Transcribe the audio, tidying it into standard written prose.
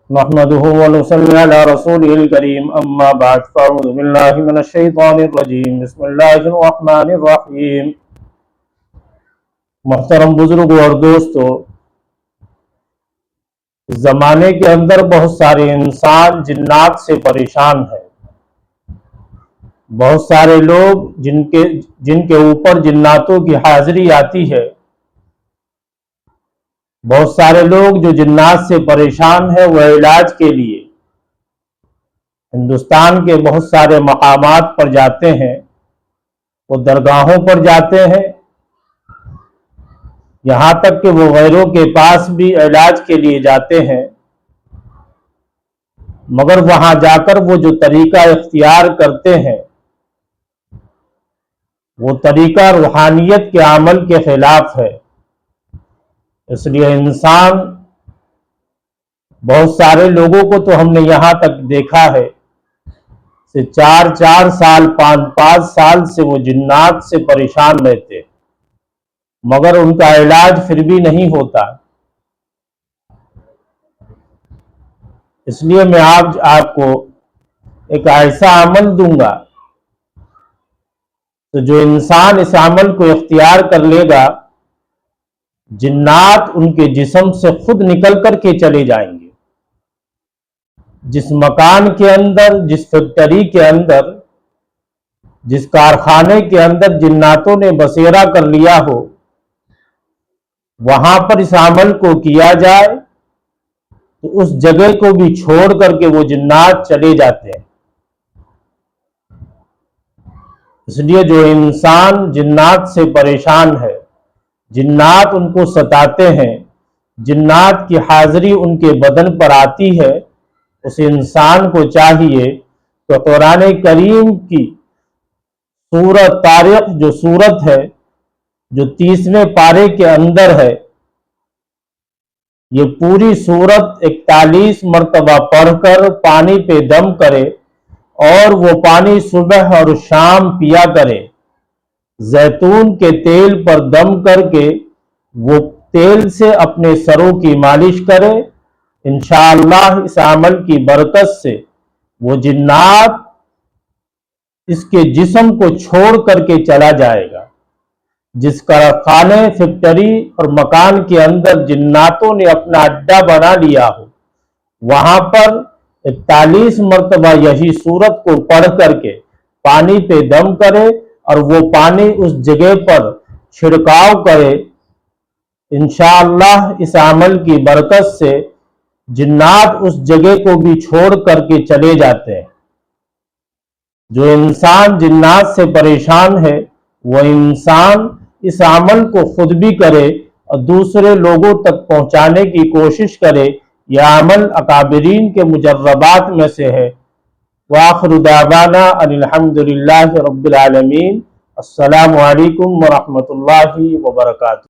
نحمده ونصلي على رسوله الكريم اما بعد فاعوذ بالله من الشيطان الرجيم بسم الله الرحمن الرحیم۔ محترم بزرگوں اور دوستو، اس زمانے کے اندر بہت سارے انسان جنات سے پریشان ہیں۔ بہت سارے لوگ جن کے اوپر جناتوں کی حاضری آتی ہے، بہت سارے لوگ جو جنات سے پریشان ہیں، وہ علاج کے لیے ہندوستان کے بہت سارے مقامات پر جاتے ہیں، وہ درگاہوں پر جاتے ہیں، یہاں تک کہ وہ غیروں کے پاس بھی علاج کے لیے جاتے ہیں، مگر وہاں جا کر وہ جو طریقہ اختیار کرتے ہیں وہ طریقہ روحانیت کے عمل کے خلاف ہے۔ اس لیے بہت سارے لوگوں کو تو ہم نے یہاں تک دیکھا ہے کہ 4 سال 5 سال سے وہ جنات سے پریشان رہتے، مگر ان کا علاج پھر بھی نہیں ہوتا۔ اس لیے میں آپ کو ایک ایسا عمل دوں گا تو جو انسان اس عمل کو اختیار کر لے گا، جنات ان کے جسم سے خود نکل کر کے چلے جائیں گے۔ جس مکان کے اندر، جس فیکٹری کے اندر، جس کارخانے کے اندر جناتوں نے بسیرا کر لیا ہو، وہاں پر اس عمل کو کیا جائے تو اس جگہ کو بھی چھوڑ کر کے وہ جنات چلے جاتے ہیں۔ اس لیے جو انسان جنات سے پریشان ہے، جنات ان کو ستاتے ہیں، جنات کی حاضری ان کے بدن پر آتی ہے، اس انسان کو چاہیے کہ قرآن کریم کی سورۃ طارق جو سورت ہے، جو 30ویں پارے کے اندر ہے، یہ پوری سورت 41 مرتبہ پڑھ کر پانی پہ دم کرے اور وہ پانی صبح اور شام پیا کرے۔ زیتون کے تیل پر دم کر کے وہ تیل سے اپنے سروں کی مالش کرے، انشاءاللہ اس عمل کی برکت سے وہ جنات اس کے جسم کو چھوڑ کر کے چلا جائے گا۔ جس کارخانے، فیکٹری اور مکان کے اندر جناتوں نے اپنا اڈا بنا لیا ہو، وہاں پر 41 مرتبہ یہی سورت کو پڑھ کر کے پانی پہ دم کرے اور وہ پانی اس جگہ پر چھڑکاؤ کرے، انشاءاللہ اس عمل کی برکت سے جنات اس جگہ کو بھی چھوڑ کر کے چلے جاتے ہیں۔ جو انسان جنات سے پریشان ہے، وہ انسان اس عمل کو خود بھی کرے اور دوسرے لوگوں تک پہنچانے کی کوشش کرے۔ یہ عمل اکابرین کے مجربات میں سے ہے۔ وآخر دعوانا ان الحمدللہ رب العالمین۔ السلام علیکم ورحمۃ اللہ وبرکاتہ۔